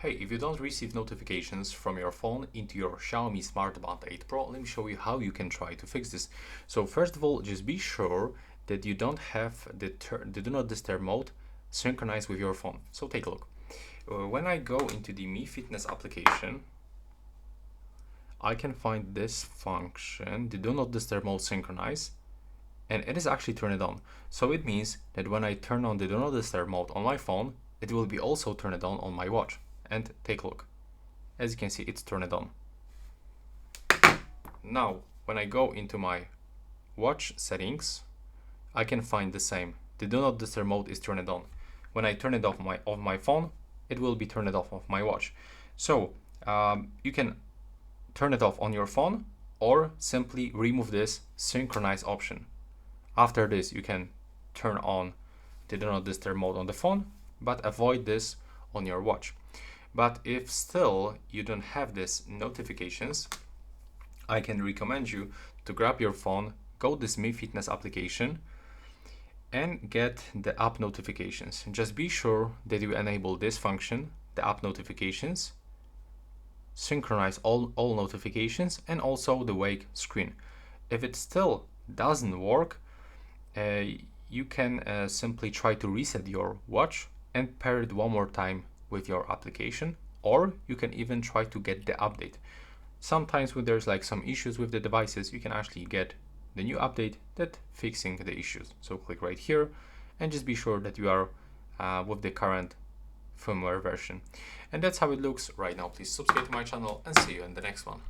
Hey, if you don't receive notifications from your phone into your Xiaomi Smart Band 8 Pro, let me show you how you can try to fix this. So first of all, just be sure that you don't have the do not disturb mode synchronized with your phone. So take a look. When I go into the Mi Fitness application, I can find this function, the do not disturb mode synchronize, and it is actually turned on. So it means that when I turn on the do not disturb mode on my phone, it will be also turned on my watch. And take a look. As you can see, it's turned on. Now, when I go into my watch settings, I can find the same. The do not disturb mode is turned on. When I turn it off my phone, it will be turned off of my watch. So you can turn it off on your phone or simply remove this synchronize option. After this, you can turn on the do not disturb mode on the phone, but avoid this on your watch. But if still you don't have these notifications, I can recommend you to grab your phone, go this Mi Fitness application and get the app notifications. Just be sure that you enable this function, the app notifications, synchronize all notifications and also the wake screen. If it still doesn't work, you can simply try to reset your watch and pair it one more time with your application, or you can even try to get the update. Sometimes when there's like some issues with the devices, you can actually get the new update that fixing the issues. So click right here and just be sure that you are with the current firmware version. And that's how it looks right now. Please subscribe to my channel and see you in the next one.